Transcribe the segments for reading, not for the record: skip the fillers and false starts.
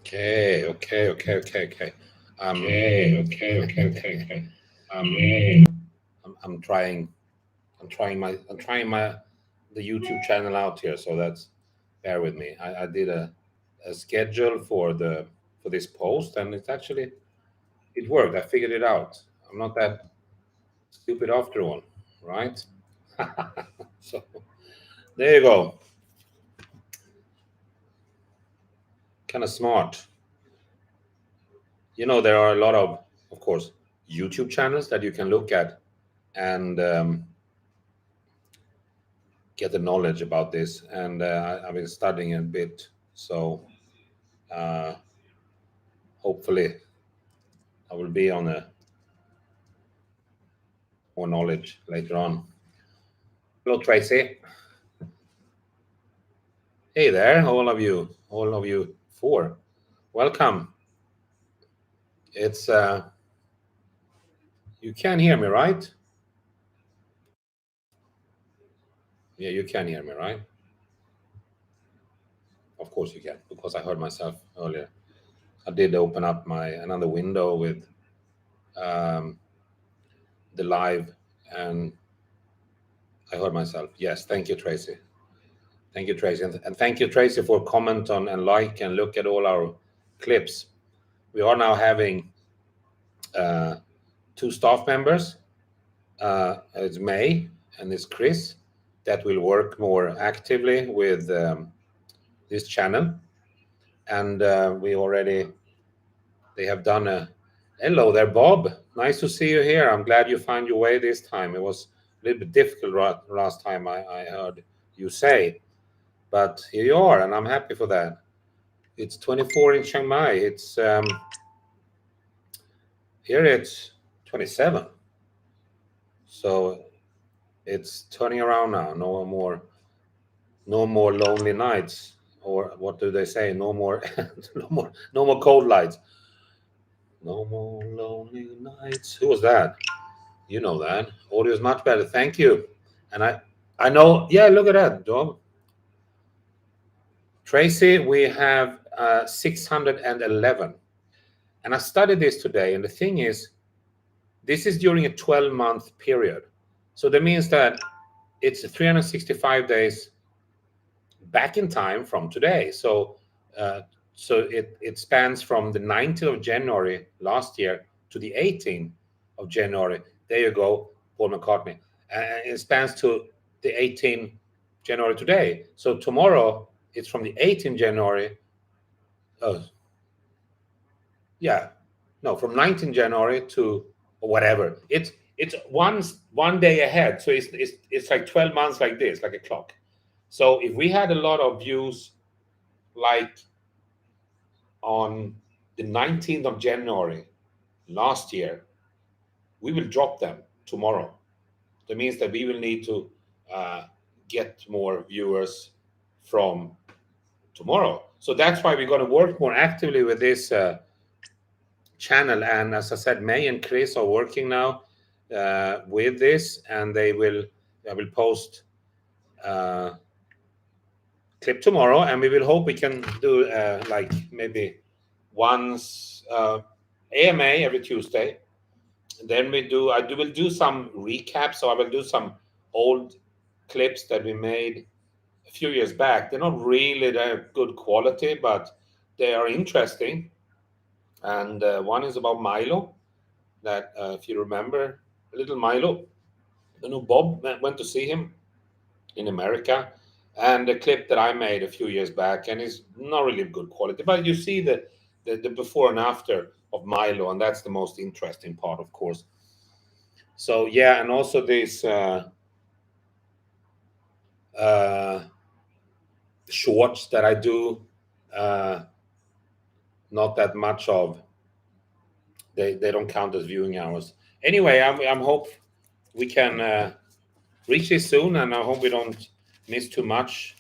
Okay. I'm trying the YouTube channel out here, so that's bear with me. I did a schedule for this post, and it worked. I figured it out. I'm not that stupid after all, right? So there you go. Kind of smart. There are a lot of course, YouTube channels that you can look at and get the knowledge about this. And I've been studying a bit, so hopefully I will be on a more knowledge later on. Hello, Tracy. Hey there, all of you 4. Welcome. It's you can hear me, right? Yeah, you can hear me, right? Of course you can, because I heard myself earlier. I did open up another window with the live, and I heard myself. Yes, thank you, Tracy. Thank you, Tracy, and thank you, Tracy, for comment on and like and look at all our clips. We are now having 2 staff members. It's May and it's Chris that will work more actively with this channel, and they have done a. Hello there, Bob. Nice to see you here. I'm glad you found your way this time. It was a little bit difficult last time I heard you say, but here you are, and I'm happy for that. It's 24 in Chiang Mai. It's here it's 27. So it's turning around now. No more lonely nights, or what do they say? No more no more cold lights. No more lonely nights. Who was that? You know that. Audio is much better. Thank you. And I know. Yeah, look at that, Dom. Tracy, we have 611. And I studied this today. And the thing is, this is during a 12-month period. So that means that it's 365 days back in time from today. So it spans from the 19th of January last year to the 18th of January. There you go, Paul McCartney. It spans to the 18th January today. So tomorrow it's from the 18th January. Oh, yeah, no, from 19th January to whatever. It's one day ahead. So it's like 12 months like this, like a clock. So if we had a lot of views like on the 19th of January last year, we will drop them tomorrow. That means that we will need to get more viewers from tomorrow. So that's why we're going to work more actively with this channel. And as I said, May and Chris are working now with this, and I will post clip tomorrow, and we will hope we can do like maybe once AMA every Tuesday. And then I will do some recap. So I will do some old clips that we made a few years back. They're not really that good quality, but they are interesting. And one is about Milo. That if you remember, little Milo, Bob went to see him in America, and a clip that I made a few years back, and it's not really good quality, but you see the before and after of Milo, and that's the most interesting part, of course. So yeah, and also this shorts that I do, not that much of. They don't count as viewing hours. Anyway, I'm hope we can reach this soon, and I hope we don't miss too much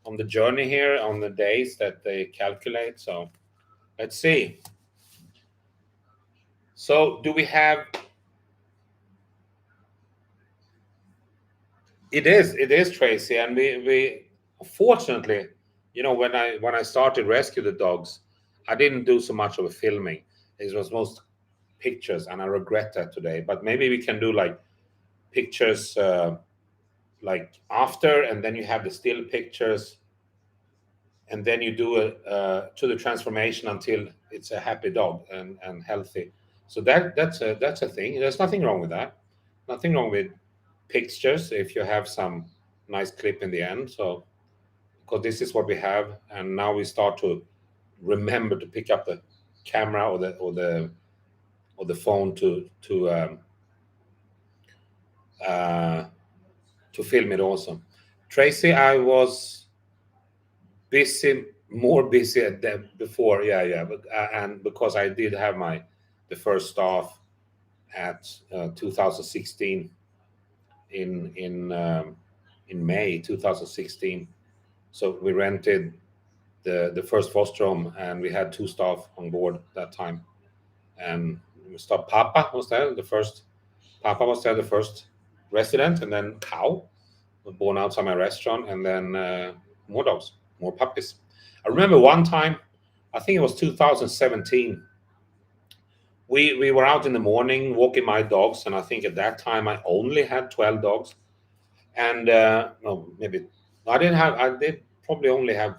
on the journey here, on the days that they calculate. So let's see. So do we have? It is Tracy, and we fortunately, when I started Rescue the Dogs, I didn't do so much of a filming. It was most pictures, and I regret that today. But maybe we can do like pictures like after, and then you have the still pictures, and then you do to the transformation until it's a happy dog and healthy. So that's a thing. There's nothing wrong with that. Nothing wrong with pictures if you have some nice clip in the end. So because this is what we have, and now we start to remember to pick up the camera or the phone to film it also. Tracy, I was more busy at that before, but and because I did have the first staff at 2016 in May 2016. So we rented the first foster home, and we had 2 staff on board that time. And we stopped. Papa was there, the first resident, and then Cow was born outside my restaurant, and then more dogs, more puppies. I remember one time, I think it was 2017. We were out in the morning walking my dogs, and I think at that time I only had 12 dogs, and no, maybe I did probably only have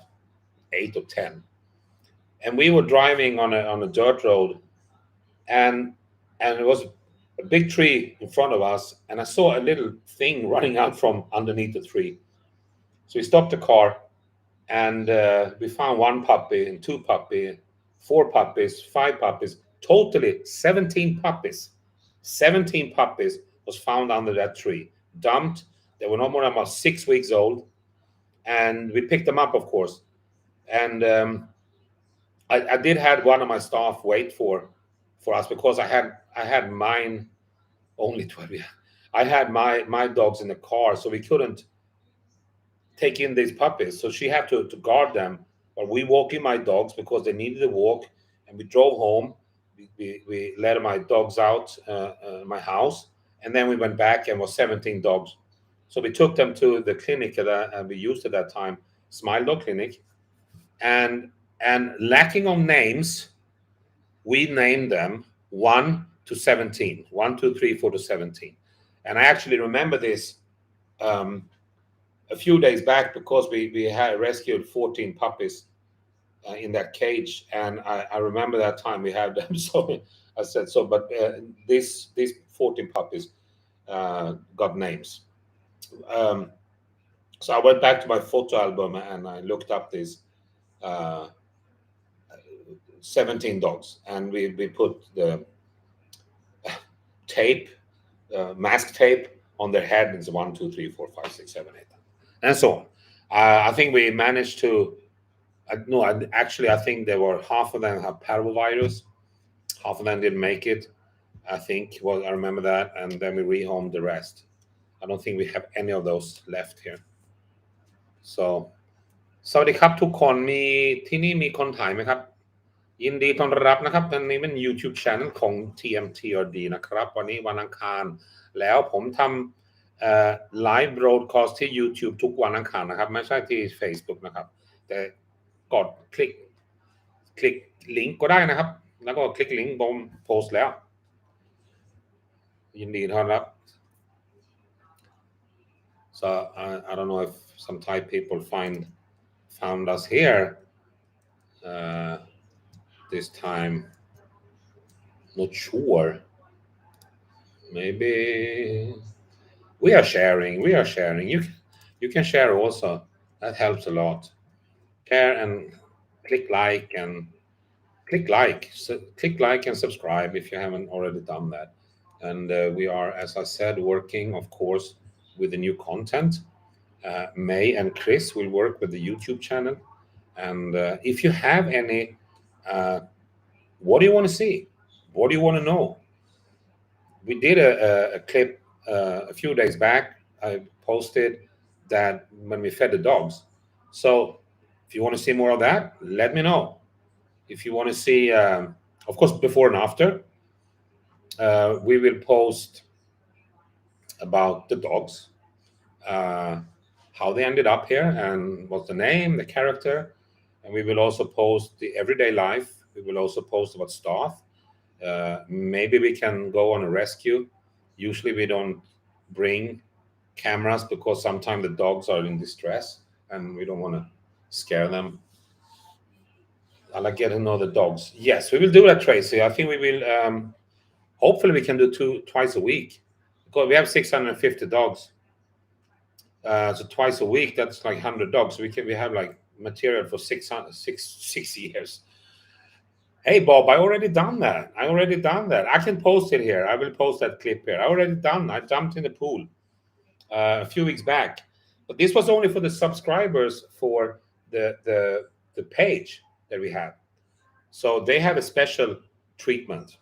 8 or 10, and we were driving on a dirt road, and it was a big tree in front of us, and I saw a little thing running out from underneath the tree. So we stopped the car, and we found 1 puppy and 2 puppies, 4 puppies, 5 puppies, totally 17 puppies. 17 puppies was found under that tree, dumped. They were no more than about 6 weeks old, and we picked them up, of course. And I did have one of my staff wait for us, because I had mine only 12. I had my dogs in the car, so we couldn't take in these puppies. So she had to guard them. But we walking my dogs because they needed a walk, and we drove home. We let my dogs out my house, and then we went back, and was 17 dogs. So we took them to the clinic that we used at that time, Smile Dog Clinic, and lacking on names, we named them 1 to 17, 1, 2, 3, 4 to 17. And I actually remember this a few days back, because we had rescued 14 puppies in that cage, and I remember that time we had them. So I said so, but these 14 puppies got names. So I went back to my photo album, and I looked up these 17 dogs, and we put the tape, mask tape on their head. It's 1, 2, 3, 4, 5, 6, 7, 8, and so on. I think we managed to. No, actually, I think there were half of them have parvovirus, half of them didn't make it. I think. Well, I remember that, and then we rehomed the rest. I don't think we have any of those left here. So สวัสดีครับทุกคนมีที่นี่มีคนถ่ายไหมครับยินดีต้อนรับนะครับอันนี้เป็น YouTube Channel ของ TMTRD นะครับวันนี้วันอังคารแล้วผมทำLive Broadcast ที่ YouTube ทุกวันอังคารนะครับไม่ใช่ที่ Facebook นะครับแต่กดคลิกลิงก์ก็ได้นะครับแล้วก็คลิกลิงก์บนโพสต์แล้วยินดีต้อนรับ So I don't know if some Thai people found us here this time. Not sure. Maybe we are sharing. You can share also. That helps a lot. Share and click like and subscribe if you haven't already done that. And we are, as I said, working, of course, with the new content. May and Chris will work with the YouTube channel. And if you have any, what do you want to see? What do you want to know? We did a clip a few days back. I posted that when we fed the dogs. So if you want to see more of that, let me know. If you want to see, of course, before and after, we will post about the dogs, how they ended up here, and what's the name, the character, and we will also post the everyday life. We will also post about staff. Maybe we can go on a rescue. Usually we don't bring cameras because sometimes the dogs are in distress and we don't want to scare them. I like getting to know the dogs. Yes, we will do that, Tracy. I think we will. Hopefully, we can do twice a week because we have 650 dogs. So twice a week, that's like 100 dogs. We have like material for 6 years. Hey, Bob, I already done that. I can post it here. I will post that clip here. I jumped in the pool a few weeks back, but this was only for the subscribers for the page that we have. So they have a special treatment.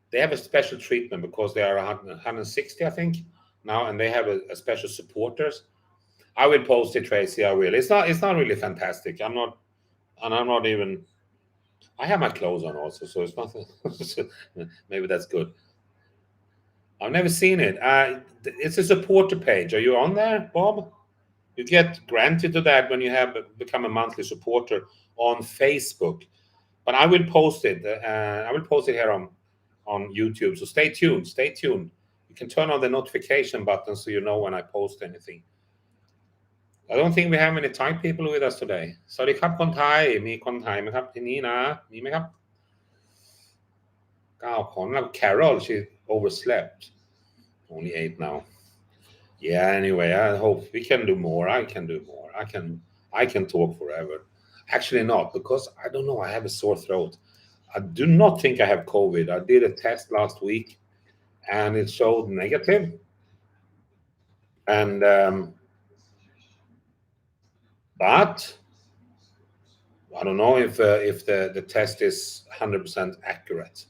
Because they are 160, I think, now, and they have a special supporters. I will post it, Tracy. I will. It's not really fantastic. I'm not even. I have my clothes on also, so it's not. Maybe that's good. I've never seen it. It's a supporter page. Are you on there, Bob? You get granted to that when you have become a monthly supporter on Facebook. But I will post it. I will post it here on YouTube. So stay tuned. You can turn on the notification button so you know when I post anything. I don't think we have many Thai people with us today. สวัสดีครับคนไทยมีคนไทยไหมครับที่นี่นะมีไหมครับ9 คนแล้ว Carol she overslept only 8 now. Yeah, anyway, I hope we can do more. I can do more. I can talk forever. Actually not, because I don't know, I have a sore throat. I do not think I have COVID. I did a test last week and it showed negative. And but I don't know if the test is 100% accurate.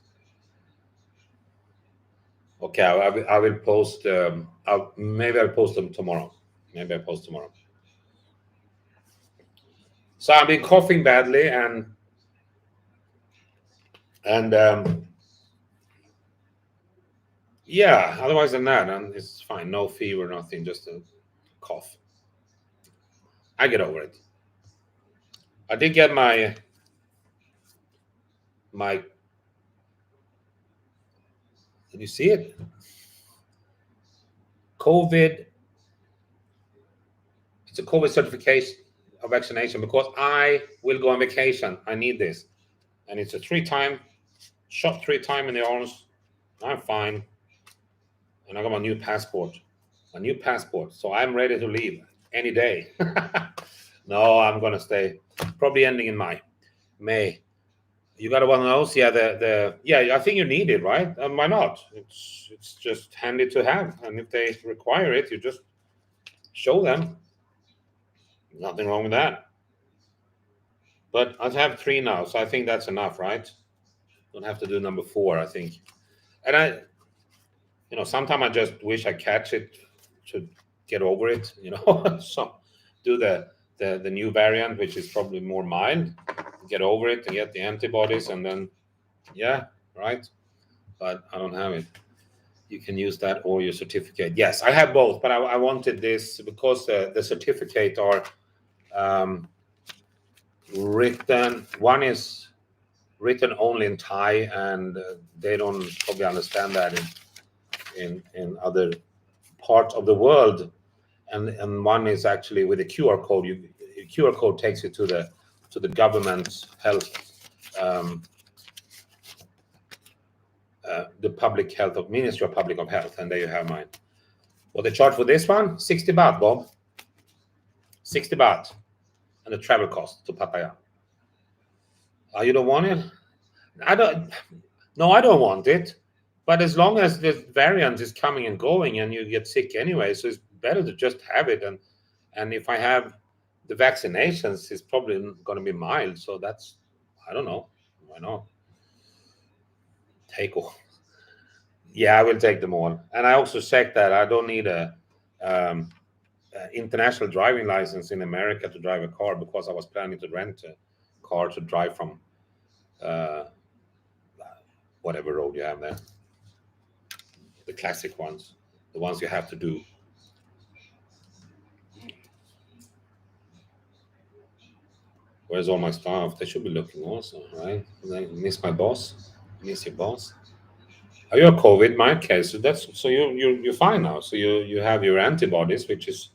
Okay, I will post. Maybe I'll post them tomorrow. So I've been coughing badly and yeah. Otherwise than that, it's fine. No fever, nothing. Just a cough. I get over it. I did get my. Did you see it? COVID. It's a COVID certification of vaccination because I will go on vacation. I need this, and it's a 3-time shot, 3 times in the arms. I'm fine, and I got my new passport. So I'm ready to leave any day. No, I'm gonna stay. Probably ending in May. You got one of those? Yeah, yeah. I think you need it, right? Why not? It's just handy to have, and if they require it, you just show them. Nothing wrong with that. But I have 3 now, so I think that's enough, right? Don't have to do number 4, I think. And sometimes I just wish I catch it to get over it, So do the new variant, which is probably more mild, get over it and get the antibodies, and then right. But I don't have it. You can use that or your certificate. Yes, I have both, but I wanted this because the certificate are written. One is written only in Thai, and they don't probably understand that in other parts of the world. And one is actually with a QR code. QR code takes you to the government's health, the public health of Ministry of Public of Health, and there you have mine. What they charge for this one? 60 baht, Bob. 60 baht, and the travel cost to Pattaya. You don't want it? I don't want it. But as long as the variant is coming and going, and you get sick anyway, so it's better to just have it. And if I have the vaccinations, it's probably going to be mild. So that's, I don't know. Why not? Take all. Yeah, I will take them all. And I also checked that I don't need a international driving license in America to drive a car, because I was planning to rent a car to drive from whatever road you have there. The classic ones, the ones you have to do. Where's all my stuff? They should be looking also, right? I miss my boss. Miss your boss. Are you a COVID, Mike? Okay, so you're fine now. So you have your antibodies, which is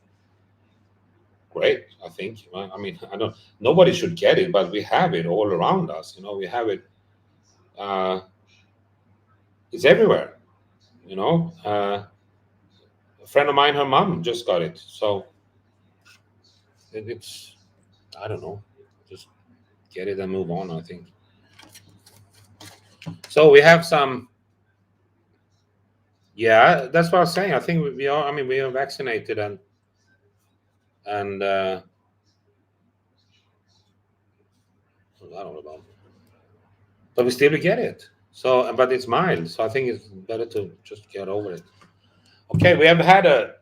great, I think. I mean, I don't. Nobody should get it, but we have it all around us. You know, we have it. It's everywhere. You know, a friend of mine, her mom just got it. So it's, I don't know, just get it and move on, I think. So we have some. Yeah, that's what I was saying. I think we are. I mean, we are vaccinated and I don't know about. But we still get it. So, but it's mild. So I think it's better to just get over it. Okay, we have had a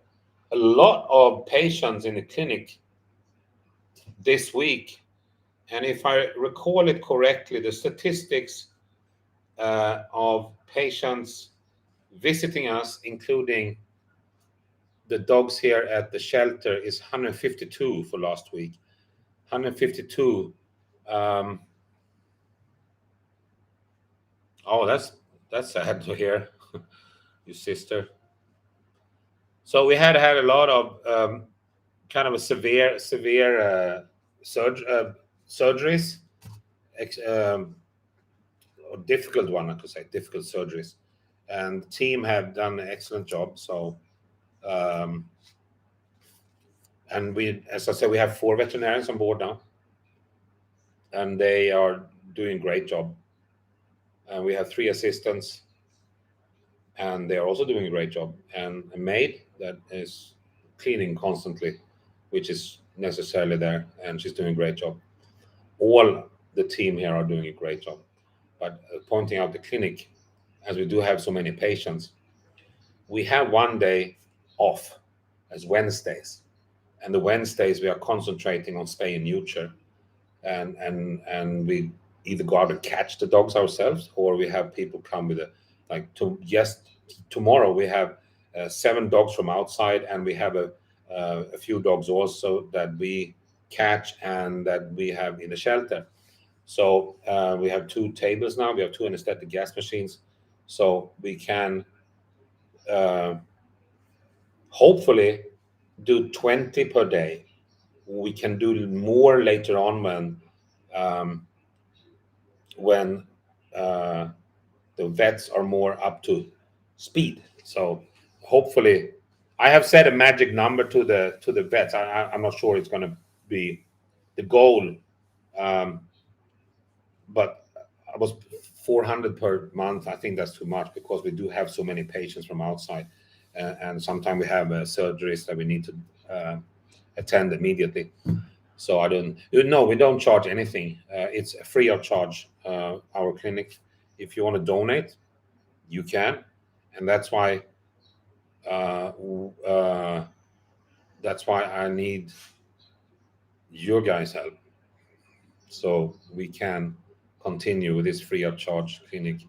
lot of patients in the clinic this week, and if I recall it correctly, the statistics of patients visiting us, including the dogs here at the shelter, is 152 for last week. 152. Oh, that's sad to hear. Your sister. So we had a lot of kind of a severe surgeries, or difficult one, I could say, difficult surgeries, and the team have done an excellent job. So, and we, as I said, we have 4 veterinarians on board now, and they are doing a great job. And we have 3 assistants, and they are also doing a great job, and a maid that is cleaning constantly, which is necessarily there, and she's doing a great job. All the team here are doing a great job. But pointing out the clinic, as we do have so many patients, we have one day off as Wednesdays, and the Wednesdays we are concentrating on spay and neuter, and we either go out and catch the dogs ourselves, or we have people come with tomorrow we have 7 dogs from outside, and we have a few dogs also that we catch and that we have in the shelter. So we have 2 tables now. We have 2 anesthetic gas machines, so we can hopefully do 20 per day. We can do more later on when the vets are more up to speed. So hopefully, I have set a magic number to the vets. I'm not sure it's going to be the goal, but I was 400 per month. I think that's too much because we do have so many patients from outside, and sometimes we have surgeries that we need to attend immediately. So I don't. No, we don't charge anything. It's free of charge. Our clinic. If you want to donate, you can, and that's why I need your guys' help, so we can continue with this free of charge clinic.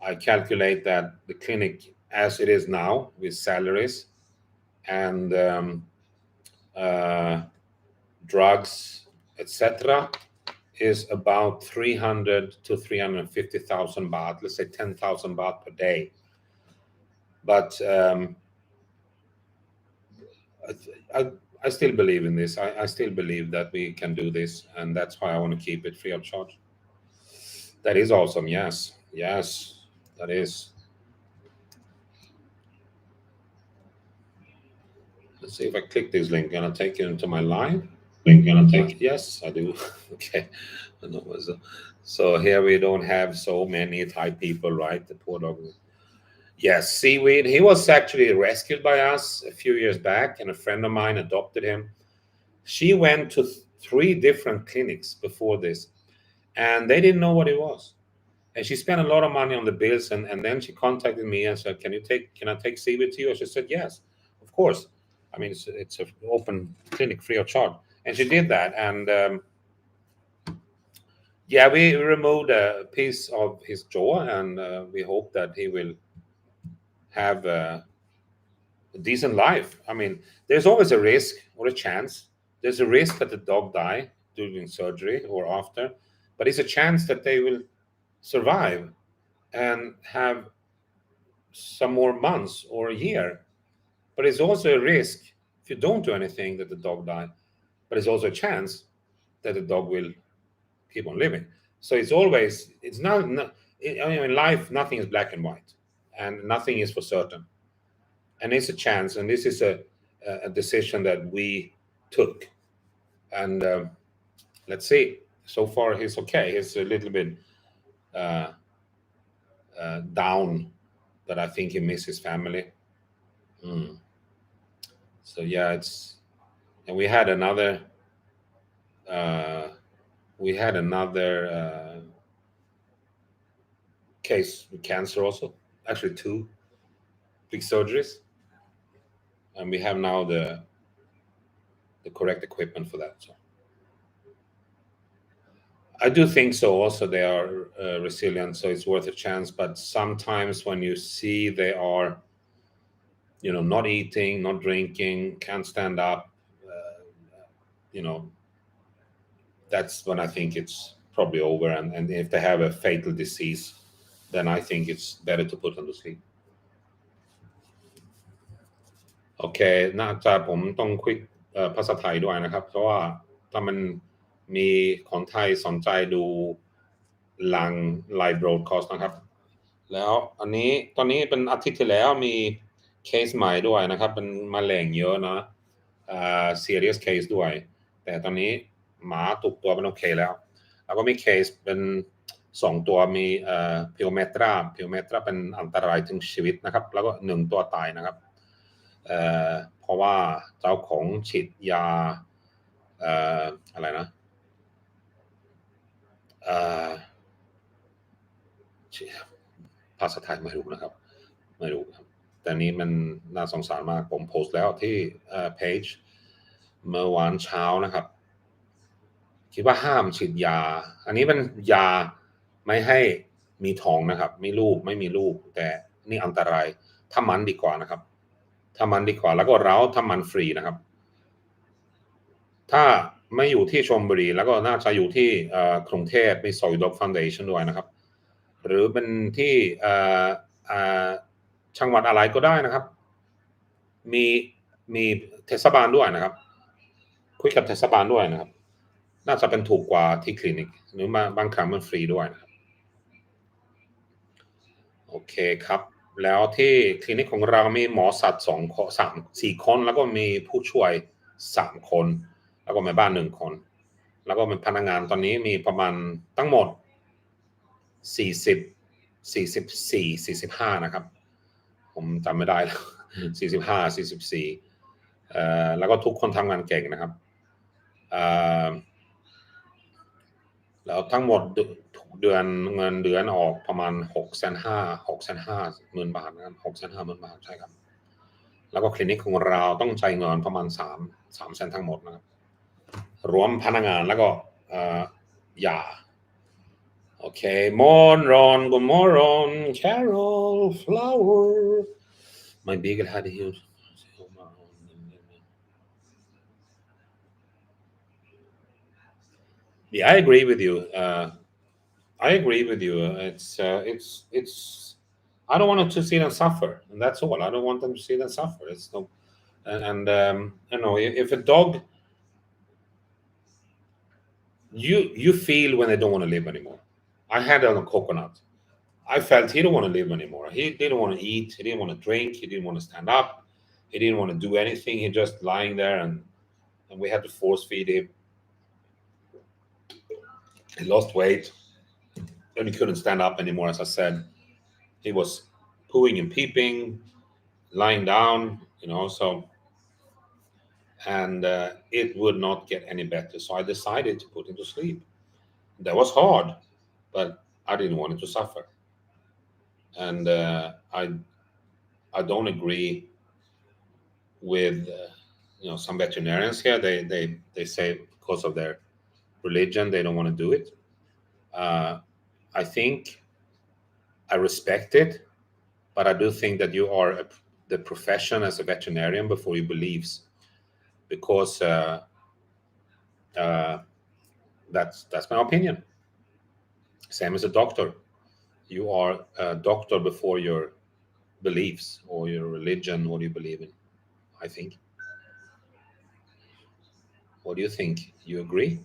I calculate that the clinic, as it is now, with salaries and drugs, etc., is about 300 to 350,000 baht. Let's say 10,000 baht per day. But I still believe in this. I still believe that we can do this, and that's why I want to keep it free of charge. That is awesome. Yes, that is. Let's see if I click this link. Gonna take you into my live. Yes, I do. Okay. So here we don't have so many Thai people, right? The poor dog. Yes, Seaweed. He was actually rescued by us a few years back, and a friend of mine adopted him. She went to 3 different clinics before this, and they didn't know what it was. And she spent a lot of money on the bills, and then she contacted me and said, "Can I take Seaweed to you?" And she said, "Yes, of course." I mean, it's an open clinic, free of charge, and she did that. And yeah, we removed a piece of his jaw, and we hope that he will have a decent life. I mean, there's always a risk or a chance. There's a risk that the dog die during surgery or after, but it's a chance that they will survive and have some more months or a year. But it's also a risk if you don't do anything that the dog die, but it's also a chance that the dog will keep on living. So it's always, it's not in life, nothing is black and white, and nothing is for certain, and it's a chance, and this is a decision that we took, and let's see. So far he's okay. He's a little bit down, but I think he misses his family. So yeah, it's, and we had another case with cancer also, actually 2 big surgeries, and we have now the correct equipment for that. So I do think so also they are resilient, so it's worth a chance. But sometimes when you see they are, you know, not eating, not drinking, can't stand up, you know, that's when I think it's probably over. And if they have a fatal disease, then I think it's better to put them to sleep. โอเคน่าจะผมต้องคุยภาษาไทยด้วยนะครับเพราะว่าถ้ามันมีคนไทยสนใจดูหลังไลฟ์โบรอดคาสต์นะครับแล้วอันนี้ตอนนี้เป็นอาทิตย์ที่แล้วมีเคสใหม่ด้วยนะครับเป็นมะเร็งเยอะนะserious case ด้วยแต่ตอนนี้หมาตุกตัวเป็นโอเคแล้วก็มีเคสเป็น2ตัวมีพิโอเมตราเป็นอันตรายถึงชีวิตนะครับแล้วก็1ตัวตายนะครับเพราะว่าเจ้าของฉีดยาอะไรนะภาษาไทยไม่รู้นะครับไม่รู้ครับแต่นี้มันน่าสงสารมากผมโพสต์แล้วที่เพจเมื่อวานเช้านะครับคิดว่าห้ามฉีดยาอันนี้เป็นยาไม่ให้มีท้องนะครับมีลูกไม่มีลูกแต่นี่อันตรายทำมันดีกว่านะครับทำมันดีกว่าแล้วก็เราทำมันฟรีนะครับถ้าไม่อยู่ที่ชลบุรีแล้วก็น่าจะอยู่ที่กรุงเทพมีซอยด็อกฟาวเดชั่นด้วยนะครับหรือเป็นที่จังหวัดอะไรก็ได้นะครับมีเทศบาลด้วยนะครับคุยกับเทศบาลด้วยนะครับน่าจะเป็นถูกกว่าที่คลินิกหรือบางครั้งมันฟรีด้วยนะครับโอเคครับแล้วที่คลินิกของเรามีหมอสัตว์4 คนแล้วก็มีผู้ช่วย3 คนแล้วก็แม่บ้าน1 คนแล้วก็เป็นพนักงานตอนนี้มีประมาณทั้งหมด45นะครับผมจำไม่ได้แล้ว44แล้วก็ทุกคนทำงานเก่งนะครับแล้วทั้งหมดทุกเดือนเงินเดือนออกประมาณ650,000 บาทนะครับ650,000 บาทใช่ครับแล้วก็คลินิกของเราต้องจ่ายเงินประมาณ3แสนทั้งหมดนะครับรวมพนักงานแล้วก็ยาโอเคmorgon god morgon Carol Flower my beagle had here yeah I agree with you it's I don't want to see them suffer and that's all I don't want them to see them suffer it's no and you know if a dog you feel when they don't want to live anymore I had it on a coconut I felt he didn't want to live anymore he didn't want to eat he didn't want to drink he didn't want to stand up he didn't want to do anything he just lying there and we had to force feed him he lost weight and he couldn't stand up anymore as I said he was pooing and peeping lying down you know so and it would not get any better so I decided to put him to sleep that was hard but I didn't want him to suffer and I don't agree with you know some veterinarians here they say because of their religion they don't want to do it I think I respect it but I do think that you are the profession as a veterinarian before your beliefs because That's my opinion. Same as a doctor. You are a doctor before your beliefs or your religion, what you believe in, I think. What do you think? You agree?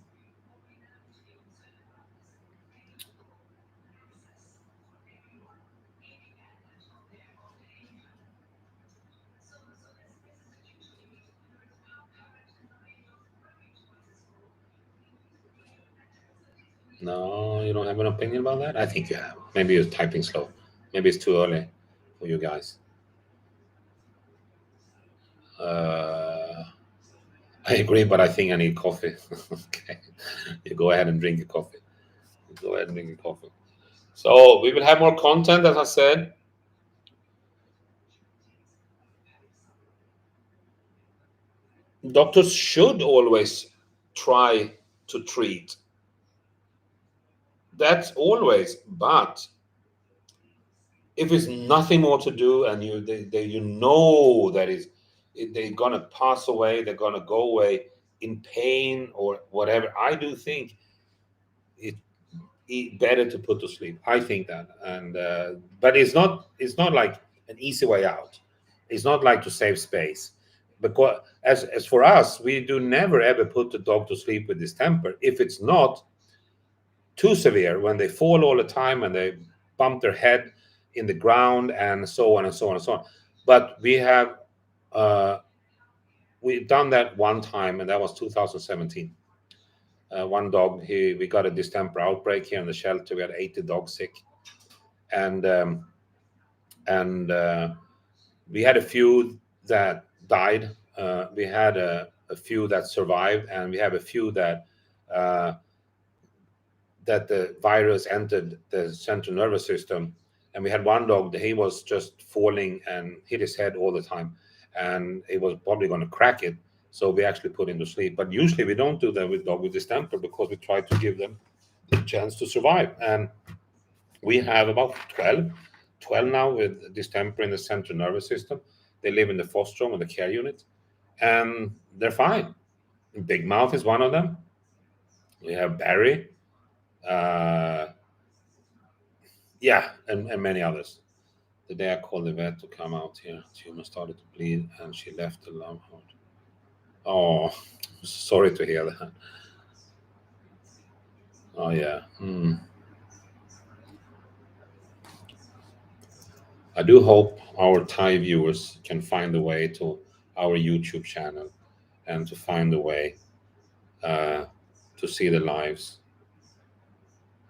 No, you don't have an opinion about that? I think you have. Maybe you're typing slow. Maybe it's too early for you guys. I agree, but I think I need coffee. Okay. You go ahead and drink your coffee. Go ahead and drink your coffee. So we will have more content, as I said. Doctors should always try to treat. That's always, but if it's nothing more to do and you know that they're gonna pass away, they're gonna go away in pain or whatever, I do think it better to put to sleep. I think that, and but it's not like an easy way out. It's not like to save space, because as for us, we do never ever put the dog to sleep with distemper if it's not too severe, when they fall all the time and they bump their head in the ground and so on and so on and so on. But we've done that one time, and that was 2017. One dog, we got a distemper outbreak here in the shelter. We had 80 dogs sick, and we had a few that died. We had a few that survived, and we have a few that the virus entered the central nervous system. And we had one dog that he was just falling and hit his head all the time, and it was probably going to crack it. So we actually put him to sleep. But usually we don't do that with dog with distemper, because we try to give them the chance to survive. And we have about 12 now with distemper in the central nervous system. They live in the foster home or the care unit, and they're fine. Big Mouth is one of them. We have Barry. Yeah, and many others. The day I called the vet to come out here, tumor started to bleed and she left the love heart. Oh, sorry to hear that. Oh, yeah. I do hope our Thai viewers can find a way to our YouTube channel and to find a way to see the lives.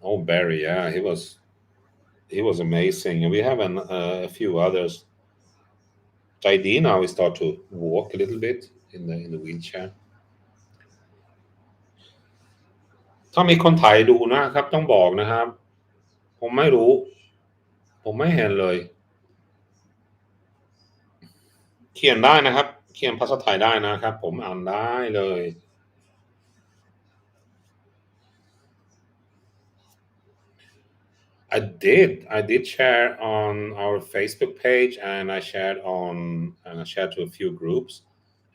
Oh, Barry, yeah, he was amazing. And we have a few others. Jaidi now we start to walk a little bit in the wheelchair. ถ้ามีคนไทยดูนะครับต้องบอกนะครับผมไม่รู้ผมไม่เห็นเลยเขียนได้นะครับเขียนภาษาไทยได้นะครับผมอ่านได้เลย I did share on our Facebook page, and I shared to a few groups,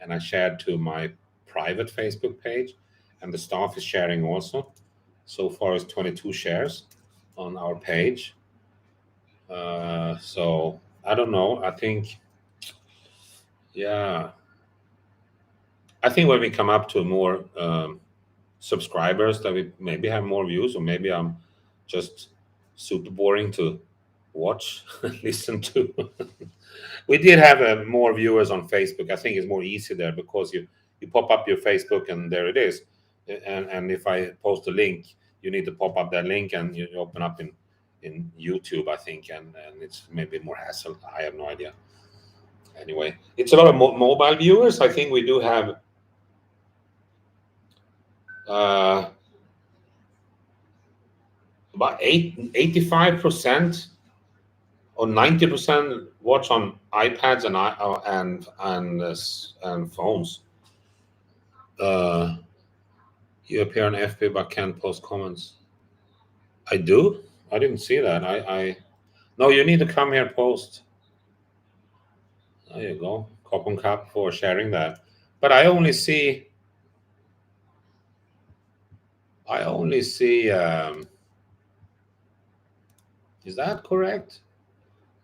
and I shared to my private Facebook page, and the staff is sharing also. So far it's 22 shares on our page. So I don't know. I think when we come up to more subscribers, that we maybe have more views, or maybe I'm just super boring to watch listen to. We did have more viewers on Facebook. I think it's more easy there, because you pop up your Facebook and there it is, and if I post a link, you need to pop up that link and you open up in YouTube, I think, and it's maybe more hassle. I have no idea. Anyway, it's a lot of mobile viewers. I think we do have about 85% or 90% watch on iPads and phones. You appear on FB but can't post comments. I do? I didn't see that. No, you need to come here, post. There you go. Kopon Cup for sharing that. But I only see I only see is that correct?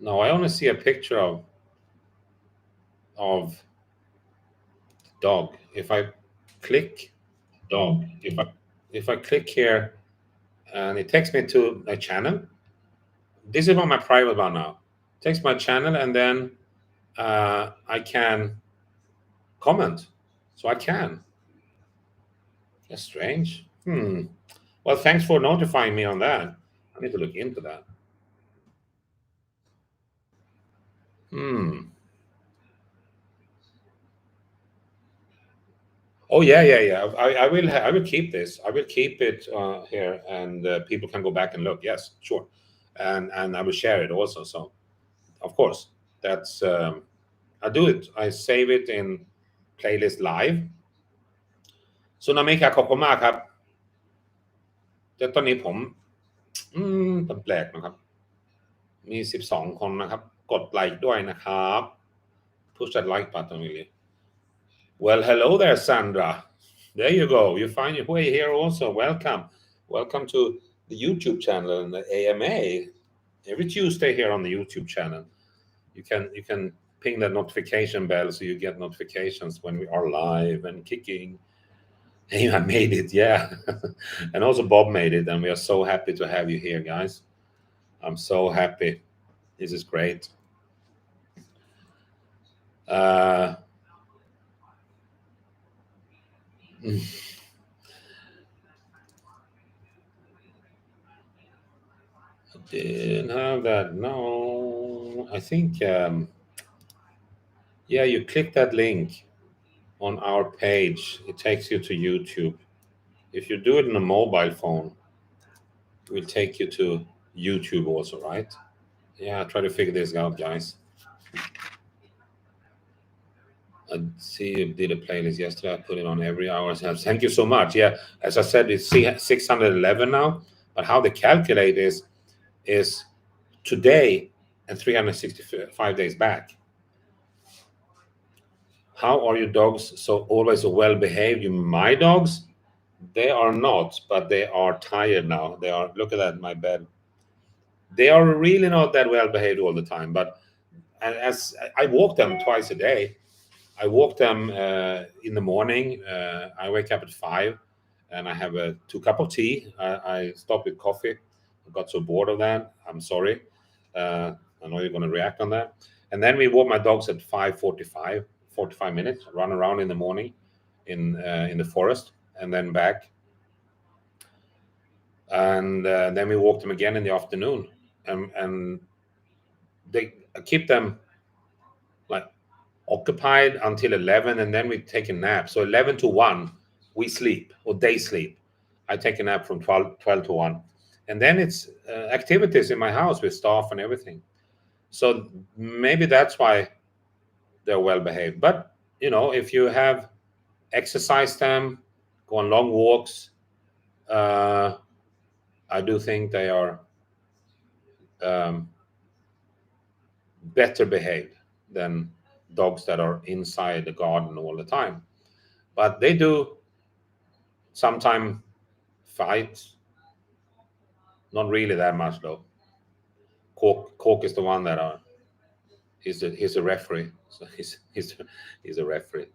No, I only see a picture of dog. If I click dog, if I click here and it takes me to a channel. This is on my private one now. It takes my channel and then I can comment. So I can. That's strange. Well, thanks for notifying me on that. I need to look into that. Oh yeah. I will keep this. I will keep it here, and people can go back and look. Yes, sure, and I will share it also. So, of course, that's I do it. I save it in playlist live. ซูนามิครับขอบคุณมากครับแต่ตอนนี้ผมแปลกนะครับ มี12 คนนะครับ กดไลค์ด้วยนะครับ Push that like button really. Well, hello there, Sandra. There you go. You find your way here also. Welcome to the YouTube channel and the AMA. Every Tuesday here on the YouTube channel. You can ping that notification bell so you get notifications when we are live and kicking. Hey, I made it, yeah. And also Bob made it, and we are so happy to have you here, guys. I'm so happy. This is great. I didn't have that. No, I think yeah, you click that link on our page. It takes you to YouTube. If you do it on a mobile phone, it will take you to YouTube also, right? Yeah, try to figure this out, guys. I see you did a playlist yesterday. I put it on every hour. Thank you so much. Yeah, as I said, it's 611 now. But how they calculate is today and 365 days back. How are your dogs so always so well behaved? My dogs, they are not, but they are tired now. They are. Look at that, my bed. They are really not that well behaved all the time. But as I walk them twice a day. I walk them in the morning. I wake up at 5 and I have 2 cups of tea. I stop with coffee. I got so bored of that. I'm sorry. I know you're going to react on that. And then we walk my dogs at 5:45, 45 minutes, run around in the morning in the forest and then back. And then we walk them again in the afternoon. And they keep them like occupied until 11, and then we take a nap. So 11 to 1 we sleep, or they sleep. I take a nap from 12 to 1, and then it's activities in my house with staff and everything. So maybe that's why they're well behaved. But if you have exercised them, go on long walks, I do think they are better behaved than dogs that are inside the garden all the time. But they do sometimes fight. Not really that much though. Cork is the one that he's a referee. So he's a referee.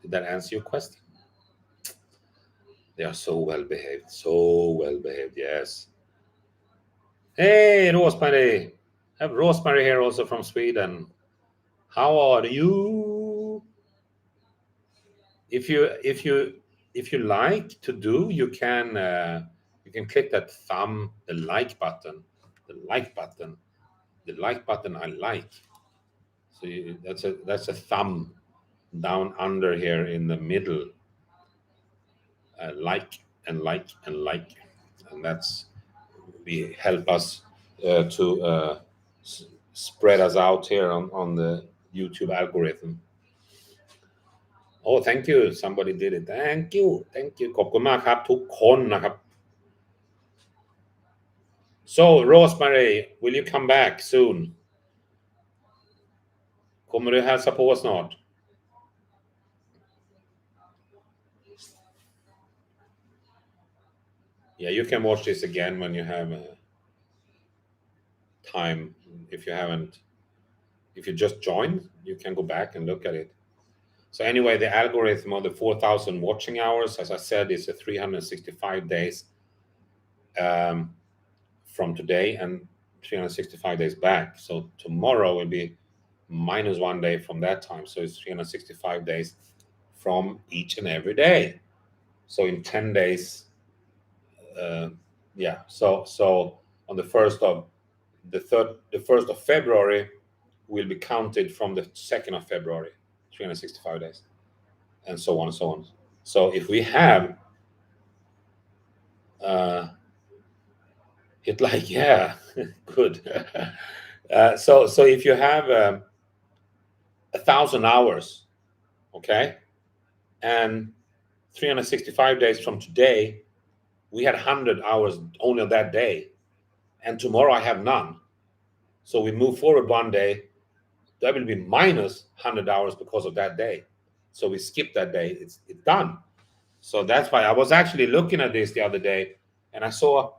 Did that answer your question? They are so well behaved. So well behaved, yes. Hey, Rosemary. I have Rosemary here also from Sweden. How are you? If you like to do, you can click that thumb, the like button, I like. So that's a thumb down under here in the middle. Like, and that's we help us to spread us out here on the YouTube algorithm. Oh, thank you. Somebody did it. Thank you. ขอบคุณมากครับทุกคนนะครับ So Rosemary, will you come back soon? Kommer du hälsa på snart? Yeah, you can watch this again when you have time. If you just joined, you can go back and look at it. So anyway, the algorithm of the 4,000 watching hours, as I said, is a 365 days from today and 365 days back. So tomorrow will be minus 1 day from that time. So it's 365 days from each and every day. So in 10 days, yeah. So on the 1st of February will be counted from the 2nd of February, 365 days, and so on and so on. So if we have hit like, yeah, good. So if you have 1,000 hours, okay, and 365 days from today, we had 100 hours only on that day, and tomorrow I have none. So we move forward 1 day, that will be minus 100 hours because of that day. So we skip that day, it's done. So that's why I was actually looking at this the other day, and I saw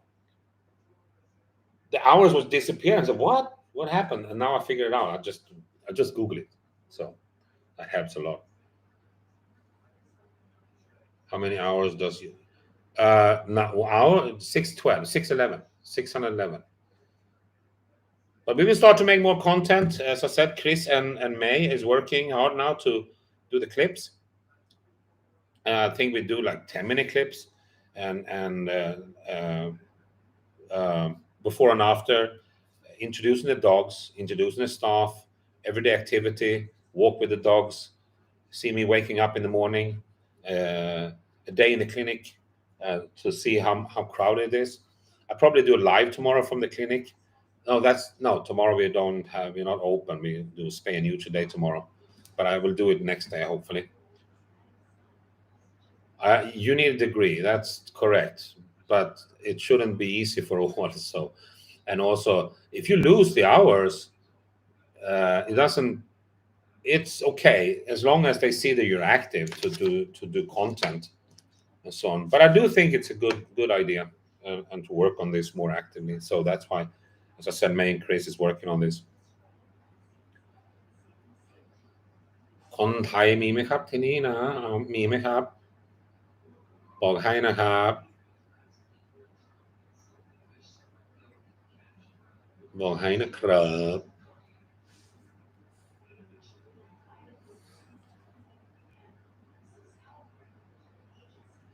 the hours was disappearing. I said, what happened? And now I figured it out. I just Google it. So that helps a lot. How many hours does you now hour 612 611 611? But we will start to make more content. As I said, Chris and May is working hard now to do the clips. I think we do like 10-minute clips and before and after, introducing the dogs, introducing the staff, everyday activity, walk with the dogs, see me waking up in the morning, a day in the clinic to see how crowded it is. I probably do a live tomorrow from the clinic. No, tomorrow we're not open. We do spay and neuter day tomorrow, but I will do it next day, hopefully. You need a degree, that's correct, but it shouldn't be easy for all. So, and also, if you lose the hours, it's okay as long as they see that you're active to do content and so on. But I do think it's a good idea and to work on this more actively. So that's why, as I said, May and Chris is working on this. คนไทยมีไหมครับที่นี่นะมีไหมครับบอกให้นะครับบอกให้นะครับ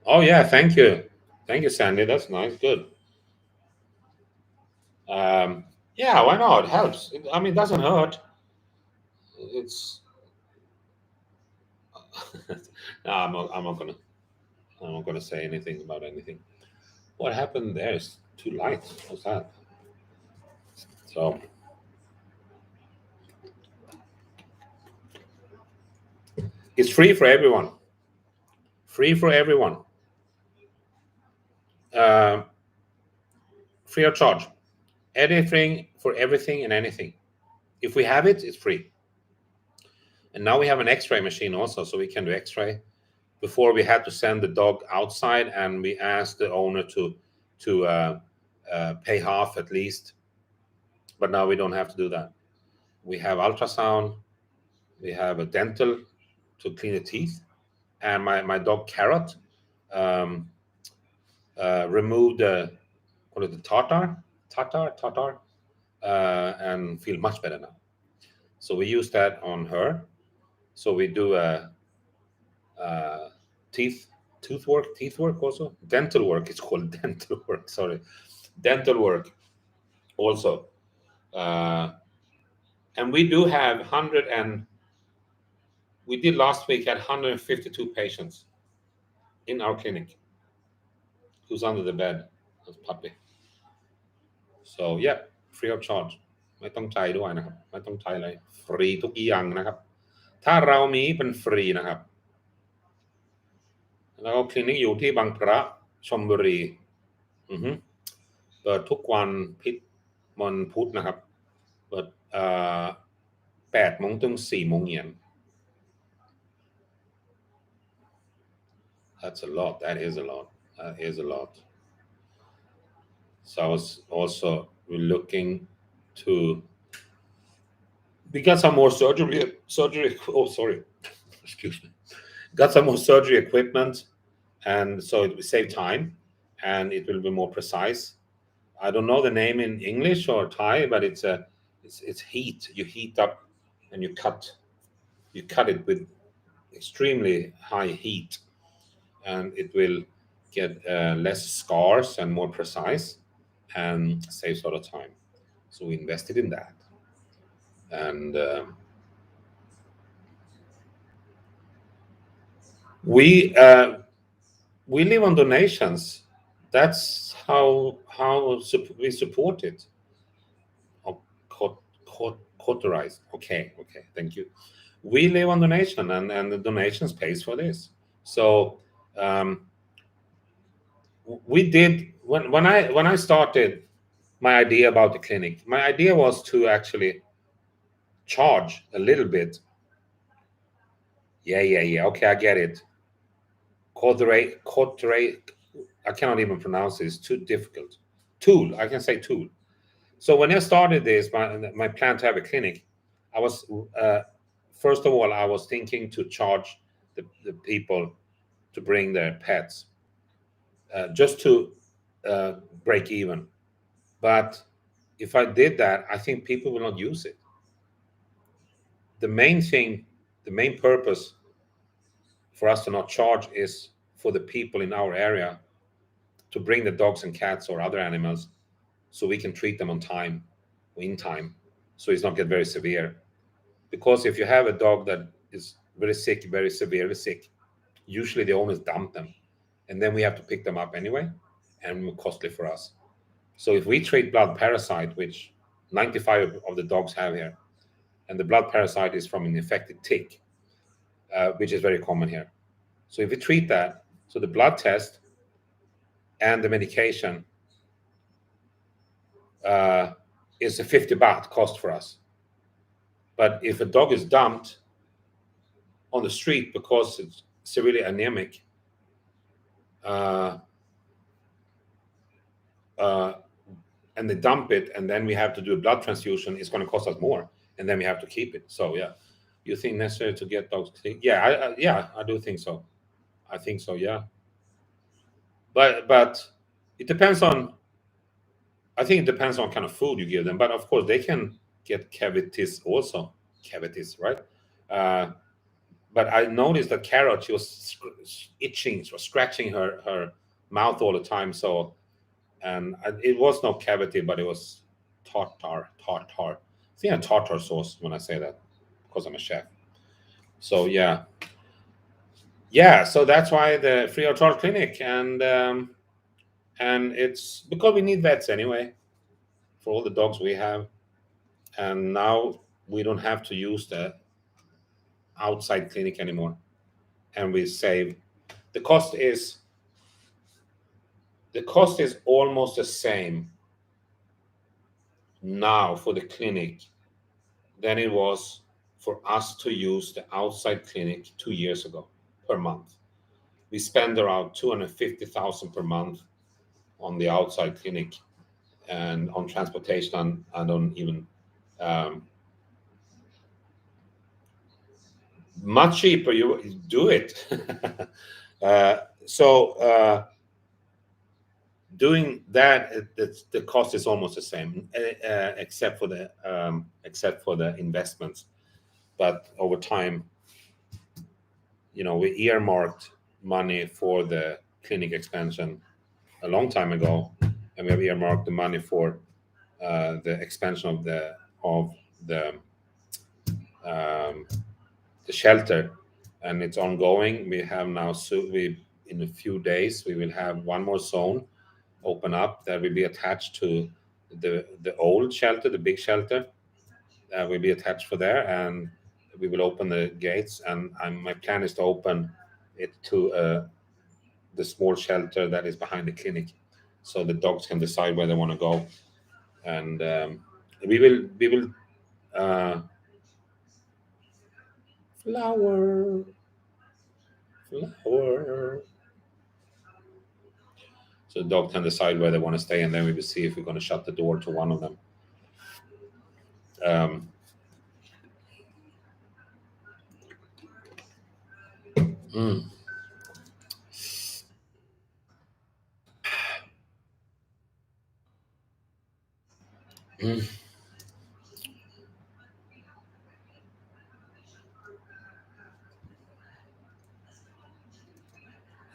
Oh yeah, thank you, Sandy. That's nice, good. Yeah, why not? It helps. I mean, it doesn't hurt. It's no, I'm not gonna say anything about anything. What happened there is too light. What's that? So it's free for everyone. Free for everyone. Free of charge. Anything for everything and anything. If we have it, it's free. And now we have an X-ray machine also, so we can do X-ray. Before we had to send the dog outside, and we asked the owner to pay half at least. But now we don't have to do that. We have ultrasound. We have a dental to clean the teeth, and my dog Carrot removed the tartar, and feel much better now. So we use that on her. So we do teeth work also, dental work. It's called dental work. Sorry, dental work also. And we do have 100 and we did last week had 152 patients in our clinic who's under the bed as puppy. So yeah, free of charge. ไม่ต้องจ่ายด้วยนะครับไม่ต้องจ่ายอะไรฟรีทุกอย่างนะครับถ้าเรามีเป็นฟรีนะครับแล้วก็คลินิกอยู่ที่บางพระชลบุรีเปิดทุกวันพุธนะครับเปิด8 โมงถึง 4 โมงเย็น That's a lot. That is a lot. So I was also looking to. We got some more surgery. Oh, sorry. Excuse me. Got some more surgery equipment, and so it will save time, and it will be more precise. I don't know the name in English or Thai, but it's heat. You heat up, and you cut it with extremely high heat, and it will get less scars and more precise, and saves a lot of time. So we invested in that, and we we live on donations. That's how we support it. Oh, cauterized. Okay, thank you. We live on donation, and the donations pays for this. So um, we did when I started my idea about the clinic. My idea was to actually charge a little bit. Yeah. Okay, I get it. Cauterized. I cannot even pronounce it. It's too difficult. Tool. I can say tool. So when I started this, my plan to have a clinic, I was first of all I was thinking to charge the people to bring their pets, just to break even. But if I did that, I think people will not use it. The main thing, the main purpose for us to not charge is for the people in our area to bring the dogs and cats or other animals, so we can treat them on time, in time, so it's not get very severe. Because if you have a dog that is very sick, very severely sick, usually the owners dump them, and then we have to pick them up anyway, and more costly for us. So if we treat blood parasite, which 95 of the dogs have here, and the blood parasite is from an infected tick, which is very common here. So if we treat that, so the blood test and the medication is a 50 baht cost for us. But if a dog is dumped on the street because it's severely anemic, and they dump it, and then we have to do a blood transfusion, it's going to cost us more, and then we have to keep it. So yeah, you think necessary to get dogs clean? Yeah, I do think so. I think so. Yeah, but it depends on. I think it depends on kind of food you give them. But of course, they can get cavities also. Cavities, right? Uh, but I noticed that Carrot, she was itching, she was scratching her mouth all the time. So, and it was no cavity, but it was tartar. I think a tartar sauce when I say that, because I'm a chef. So yeah. So that's why the free of charge clinic, and it's because we need vets anyway for all the dogs we have, and now we don't have to use the outside clinic anymore, and we save. The cost is almost the same now for the clinic than it was for us to use the outside clinic 2 years ago per month. We spend around 250,000 per month on the outside clinic and on transportation and on even much cheaper. You do it. So doing that, the cost is almost the same, except for the investments. But over time, we earmarked money for the clinic expansion a long time ago, and we have earmarked the money for the expansion of the shelter, and it's ongoing. We have now, so we in a few days we will have one more zone open up that will be attached to the old shelter, the big shelter, will be attached for there, and we will open the gates. And my plan is to open it to the small shelter that is behind the clinic, so the dogs can decide where they want to go. And we will uh, flower. So the dog can decide where they want to stay, and then we will see if we're going to shut the door to one of them.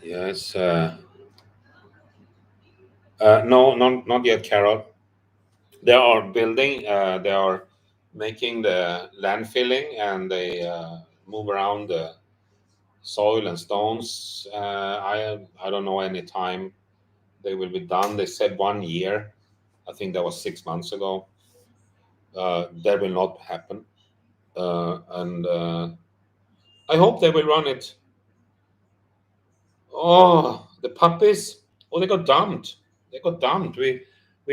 Yes. No, not yet, Carol. They are building. They are making the land filling, and they move around the soil and stones. I don't know any time they will be done. They said 1 year. I think that was 6 months ago. That will not happen, and I hope they will run it. Oh, the puppies! Oh, they got dumped. They got dumped. We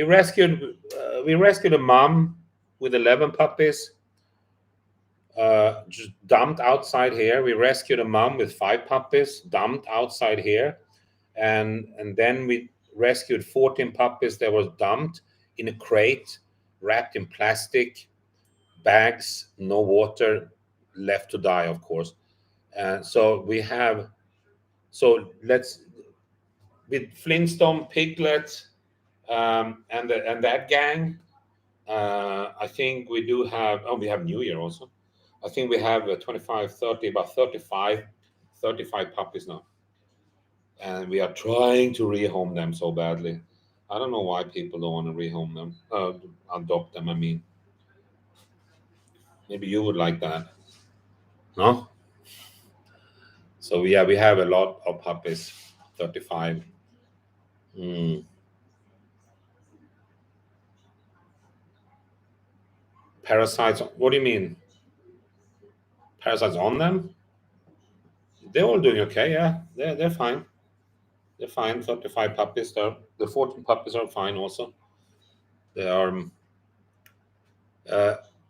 rescued a mom with 11 puppies. Just dumped outside here. We rescued a mom with 5 puppies, dumped outside here, and then we rescued 14 puppies that was dumped in a crate, wrapped in plastic bags, no water, left to die, of course. So let's with Flintstone, Piglet, and that gang. I think we do have. Oh, we have New Year also. I think we have 25, 30, about 35 puppies now. And we are trying to rehome them so badly. I don't know why people don't want to rehome them, adopt them. I mean, maybe you would like that, no? So yeah, we have a lot of puppies, 35. Parasites? What do you mean? Parasites on them? They're all doing okay. Yeah, they're fine. They're fine. 35 puppies. The 14 puppies are fine also. They are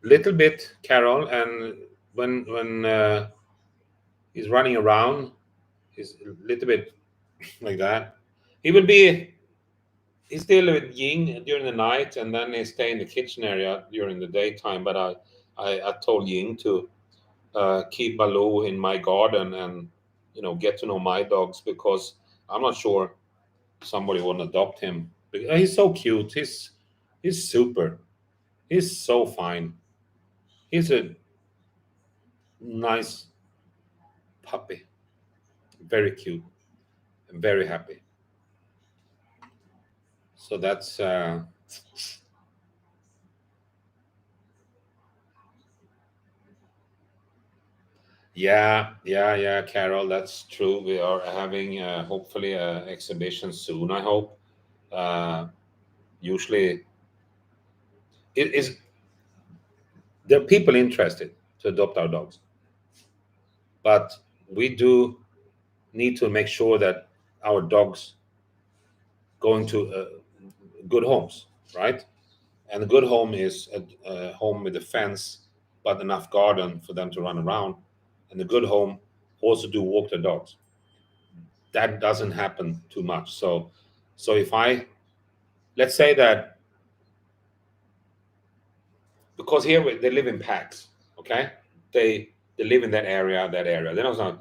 little bit, Carol, and when he's running around, he's a little bit like that. He's still with Ying during the night, and then he stay in the kitchen area during the daytime. But I told Ying to keep Baloo in my garden and get to know my dogs, because I'm not sure somebody would adopt him. He's so cute. He's super. He's so fine. He's a nice puppy. Very cute. I'm very happy. So that's yeah, Carol, that's true. We are having hopefully an exhibition soon, I hope. Usually it is there are people interested to adopt our dogs, but we do need to make sure that our dogs go into good homes, right? And a good home is a home with a fence, but enough garden for them to run around. And a good home also do walk the dogs. That doesn't happen too much. So if let's say that, because here they live in packs, okay? They live in that area. They don't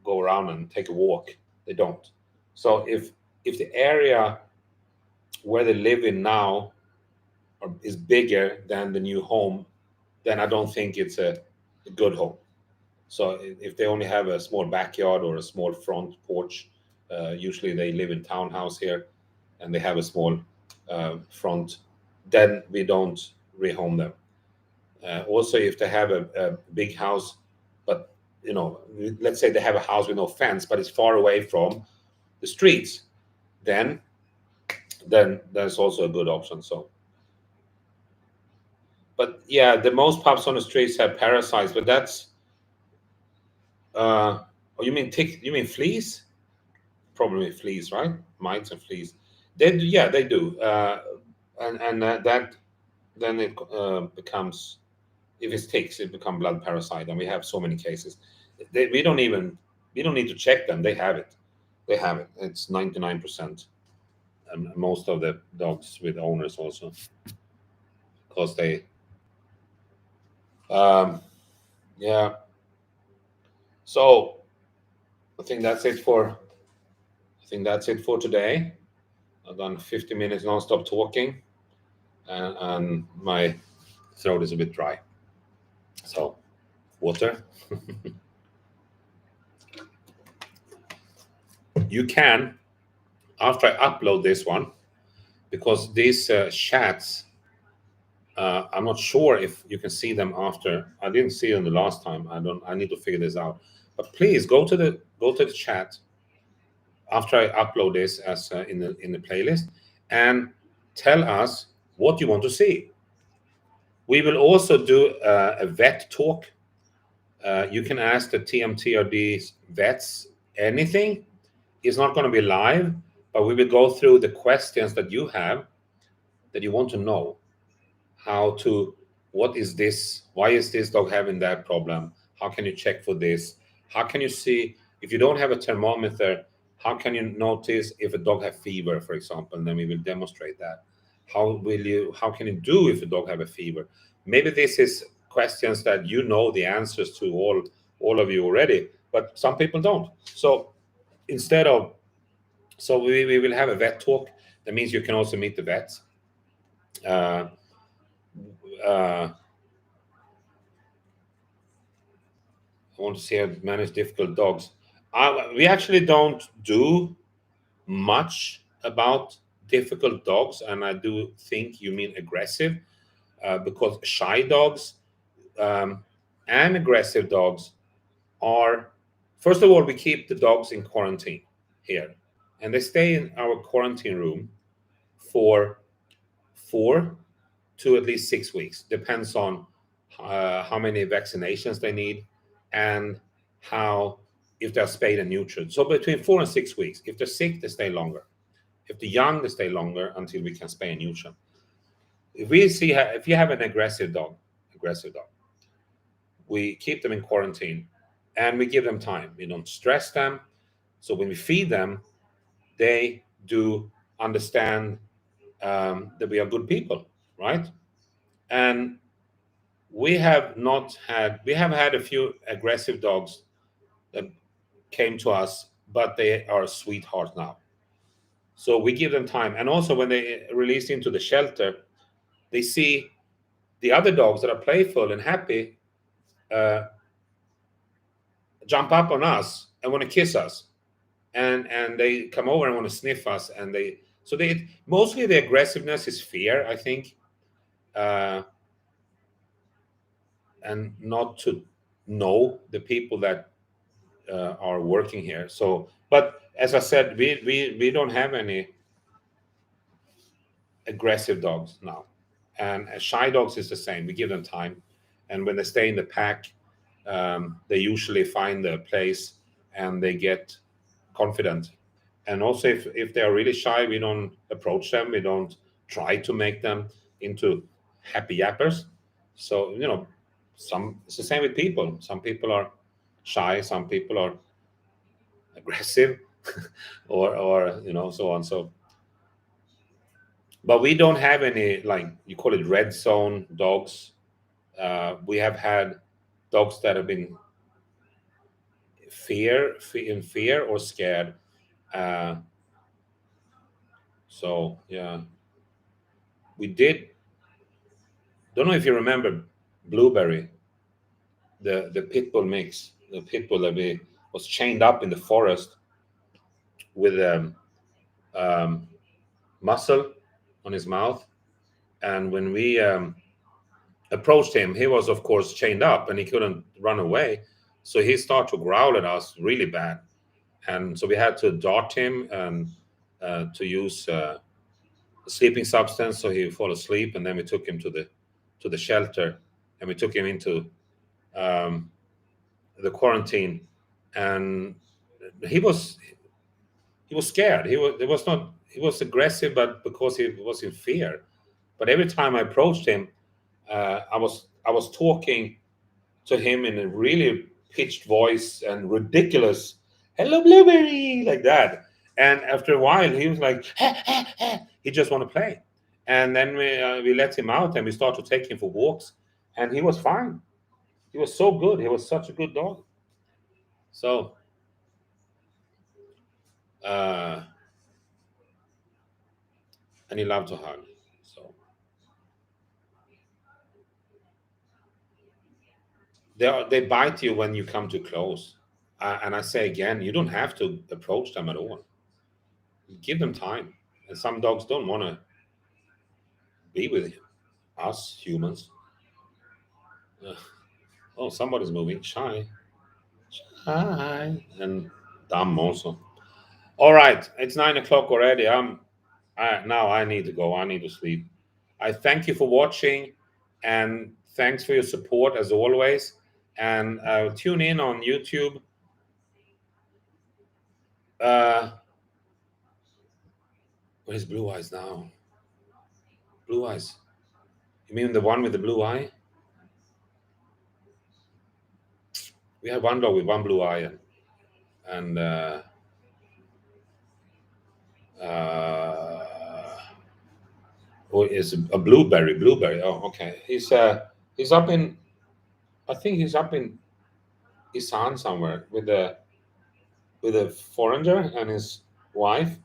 go around and take a walk. They don't. So if the area where they live in now is bigger than the new home, then I don't think it's a good home. So if they only have a small backyard or a small front porch, usually they live in townhouse here, and they have a small front, then we don't rehome them. Also, if they have a big house, but let's say they have a house with no fence, but it's far away from the streets, then that's also a good option. So, but yeah, the most pups on the streets have parasites, but that's oh, you mean you mean fleas? Probably fleas, right? Mites and fleas. They do, and that then it becomes, if it's ticks, it becomes blood parasite, and we have so many cases. We don't need to check them. They have it. It's 99%. most of the dogs with owners also, because they yeah. So I think that's it for today. I've done 50 minutes non-stop talking, and my throat is a bit dry. So water. You can, after I upload this one, because these chats, I'm not sure if you can see them after. I didn't see them the last time. I need to figure this out. But please go to the chat after I upload this as in the playlist, and tell us what you want to see. We will also do a vet talk. You can ask the TMTRD vets anything. It's not going to be live, but we will go through the questions that you have, that you want to know. What is this? Why is this dog having that problem? How can you check for this? How can you see if you don't have a thermometer? How can you notice if a dog have fever, for example? And then we will demonstrate that. How can you do if a dog have a fever? Maybe this is questions that you know the answers to, all of you already, but some people don't. So we will have a vet talk. That means you can also meet the vets. I want to see how to manage difficult dogs. We actually don't do much about difficult dogs, and I do think you mean aggressive, because shy dogs and aggressive dogs are, first of all, we keep the dogs in quarantine here, and they stay in our quarantine room for 4 to at least 6 weeks, depends on how many vaccinations they need and if they're spayed and neutered. So between 4 and 6 weeks. If they're sick, they stay longer. If they're young, they stay longer until we can spay and neuter them. If you have an aggressive dog, we keep them in quarantine and we give them time. We don't stress them. So when we feed them, they do understand that we are good people, right? And we have had a few aggressive dogs that came to us, but they are sweethearts now. So we give them time. And also when they release into the shelter, they see the other dogs that are playful and happy jump up on us and want to kiss us. And they come over and want to sniff us. And mostly the aggressiveness is fear, I think. And not to know the people that are working here. So, but as I said, we don't have any aggressive dogs now, and shy dogs is the same. We give them time, and when they stay in the pack, they usually find their place and they get confident. And also, if they are really shy, we don't approach them. We don't try to make them into happy yappers. So it's the same with people. Some people are shy, some people are aggressive, or so on. So, but we don't have any, like you call it, red zone dogs. We have had dogs that have been in fear or scared. So yeah, we did. Don't know if you remember Blueberry, the pit bull mix, the pit bull that was chained up in the forest with muscle on his mouth. And when we approached him, he was, of course, chained up and he couldn't run away. So he started to growl at us really bad. And so we had to dart him and to use a sleeping substance so he would fall asleep. And then we took him to the shelter, and we took him into the quarantine. And he was scared. He was aggressive, but because he was in fear. But every time I approached him, I was talking to him in a really pitched voice and ridiculous, "Hello, Blueberry," like that. And after a while, he was like, he just want to play. And then we let him out and we started to take him for walks, and he was fine. He was so good. He was such a good dog. So, and he loved to hug. So they bite you when you come too close. And I say again, you don't have to approach them at all. Give them time. And some dogs don't want to be with us humans. Oh, somebody's moving. Shy. And dumb also. All right, it's 9 o'clock already. Now I need to go. I need to sleep. I thank you for watching, and thanks for your support as always. And tune in on YouTube. Where's Blue Eyes now? Blue Eyes. You mean the one with the blue eye? We have one dog with one blue eye, and is a blueberry. Oh, okay. He's up in, I think he's up in Isan somewhere with a foreigner and his wife.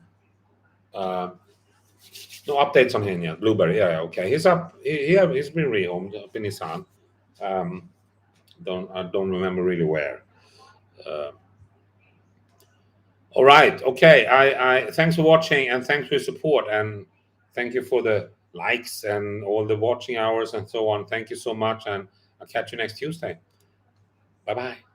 No updates on him yet. Blueberry, yeah, okay. He's up. He's been rehomed up in Isan. I don't remember really where. All right, okay. I thanks for watching, and thanks for your support, and thank you for the likes and all the watching hours and so on. Thank you so much, and I'll catch you next Tuesday. Bye bye.